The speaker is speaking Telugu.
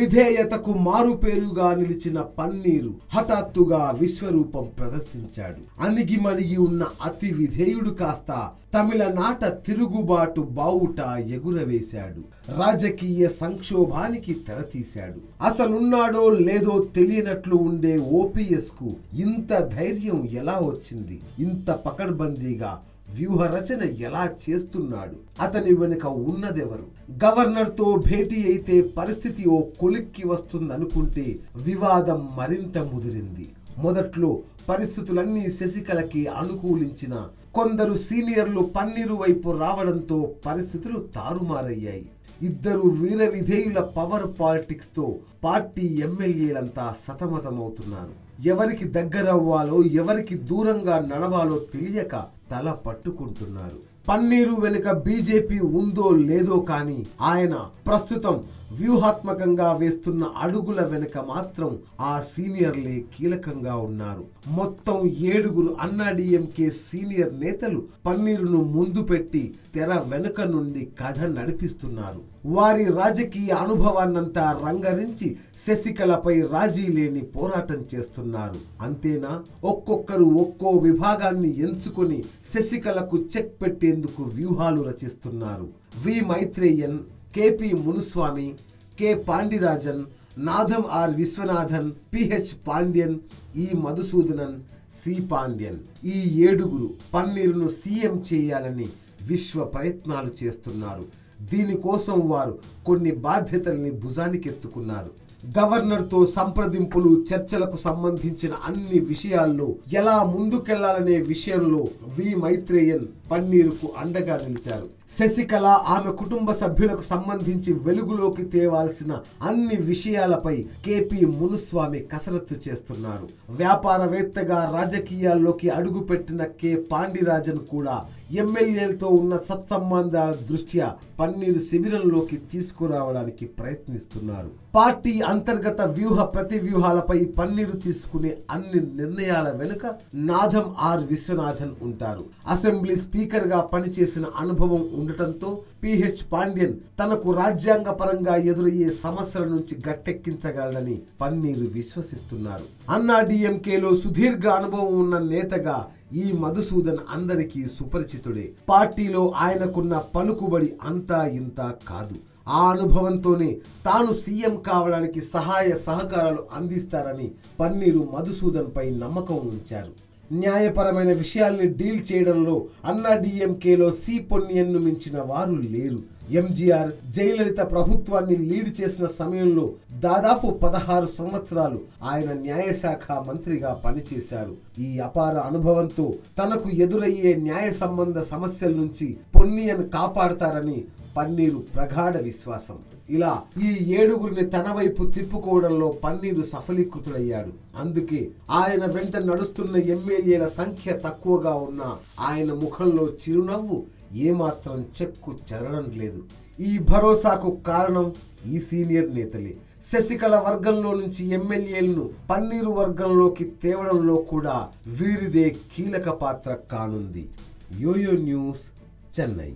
విధేయతకు మారుపేరుగా నిలిచిన పన్నీరు హఠాత్తుగా విశ్వరూపం ప్రదర్శించాడు. అణిగిమణిగి ఉన్న అతి విధేయుడు కాస్త తమిళనాట తిరుగుబాటు బావుట ఎగురవేశాడు. రాజకీయ సంక్షోభానికి తెరతీశాడు. అసలున్నాడో లేదో తెలియనట్లు ఉండే ఓపీఎస్ కు ఇంత ధైర్యం ఎలా వచ్చింది? ఇంత పకడ్బందీగా వ్యూహ రచన ఎలా చేస్తున్నాడు? అతని వెనుక ఉన్నదెవరు? గవర్నర్ తో భేటీ అయితే పరిస్థితి ఓ కొలిక్కి వస్తుందనుకుంటే వివాదం మరింత ముదిరింది. మొదట్లో పరిస్థితులన్నీ శశికళకి అనుకూలించిన కొందరు సీనియర్లు పన్నీరు వైపు రావడంతో పరిస్థితులు తారుమారయ్యాయి. ఇద్దరు వీర విధేయుల పవర్ పాలిటిక్స్ తో పార్టీ ఎమ్మెల్యేలంతా సతమతమవుతున్నారు. ఎవరికి దగ్గరవ్వాలో ఎవరికి దూరంగా నడవాలో తెలియక తల పట్టుకుంటున్నారు. పన్నీరు వెనుక బీజేపీ ఉందో లేదో కానీ ఆయన ప్రస్తుతం వ్యూహాత్మకంగా వేస్తున్న అడుగుల వెనుక మాత్రం ఆ సీనియర్లే కీలకంగా ఉన్నారు. మొత్తం 7 అన్నాడీఎంకే సీనియర్ నేతలు పన్నీరును ముందు పెట్టి తెర వెనుక నుండి కథ నడిపిస్తున్నారు. వారి రాజకీయ అనుభవాన్నంతా రంగరించి శశికళపై రాజీ లేని పోరాటం చేస్తున్నారు. అంతేనా? ఒక్కొక్కరు ఒక్కో విభాగాన్ని ఎంచుకొని శశికళకు చెక్ పెట్టేందుకు వ్యూహాలు రచిస్తున్నారు. వి Maitreyan, KP Munuswamy, K Pandiarajan, Naadam are Viswanathan, pH Pandian, ఈ మధుసూదనన్, సి పాండ్యన్, ఈ 7 పన్నీరును సీఎం చేయాలని విశ్వ ప్రయత్నాలు చేస్తున్నారు. దీనికోసం వారు కొన్ని బాధ్యతల్ని భుజానికెత్తుకున్నారు. గవర్నర్తో సంప్రదింపులు, చర్చలకు సంబంధించిన అన్ని విషయాల్లో ఎలా ముందుకెళ్లాలనే విషయంలో వి మైత్రేయన్ పన్నీరుకు అండగా నిలిచారు. శశికళ, ఆమె కుటుంబ సభ్యులకు సంబంధించి వెలుగులోకి తేవాల్సిన అన్ని విషయాలపై కేపీ మునుస్వామి కసరత్తు చేస్తున్నారు. వ్యాపారవేత్తగా రాజకీయాల్లోకి అడుగుపెట్టిన కె పాండిరాజన్ కూడా ఎమ్మెల్యేలతో ఉన్న సత్సంబంధాల దృష్ట్యా పన్నీరు శిబిరంలోకి తీసుకురావడానికి ప్రయత్నిస్తున్నారు. పార్టీ అంతర్గత వ్యూహ ప్రతివ్యూహాలపై పన్నీరు తీసుకునే అన్ని నిర్ణయాల వెనుక నాదం ఆర్ విశ్వనాథన్ ఉంటారు. అసెంబ్లీ స్పీకర్ గా పనిచేసిన అనుభవం ఉండటంతో పిహెచ్ పాండ్యన్ తనకు రాజ్యాంగ పరంగా ఎదురయ్యే సమస్యల నుంచి గట్టెక్కించగలడని పన్నీరు విశ్వసిస్తున్నారు. అన్నాడీఎంకేలో సుదీర్ఘ అనుభవం ఉన్న నేతగా ఈ మధుసూదన్ అందరికీ సుపరిచితుడే. పార్టీలో ఆయనకున్న పలుకుబడి అంతా ఇంతా కాదు. ఆ అనుభవంతోనే తాను సీఎం కావడానికి సహాయ సహకారాలు అందిస్తారని పన్నీరు మధుసూదన్ పై నమ్మకం ఉంచారు. న్యాయపరమైన విషయాల్ని డీల్ చేయడంలో అన్నాడీఎంకేలో సి పొన్నియన్ను మించిన వారు లేరు. ఎంజీఆర్, జయలలిత ప్రభుత్వాన్ని లీడ్ చేసిన సమయంలో దాదాపు 16 సంవత్సరాలు ఆయన న్యాయశాఖ మంత్రిగా పనిచేశారు. ఈ అపార అనుభవంతో తనకు ఎదురయ్యే న్యాయ సంబంధ సమస్యల నుంచి పొన్నియన్ కాపాడతారని పన్నీరు ప్రగాఢ విశ్వాసం. ఇలా ఈ 7 తన వైపు తిప్పుకోవడంలో పన్నీరు సఫలీకృతుడయ్యాడు. అందుకే ఆయన వెంట నడుస్తున్న ఎమ్మెల్యేల సంఖ్య తక్కువగా ఉన్నా ఆయన ముఖంలో చిరునవ్వు ఏమాత్రం చెక్కు చెరడం లేదు. ఈ భరోసాకు కారణం ఈ సీనియర్ నేతలే. శశికళ వర్గంలో నుంచి ఎమ్మెల్యేలను పన్నీరు వర్గంలోకి తేవడంలో కూడా వీరిదే కీలక పాత్ర కానుంది. YoYo news, Chennai.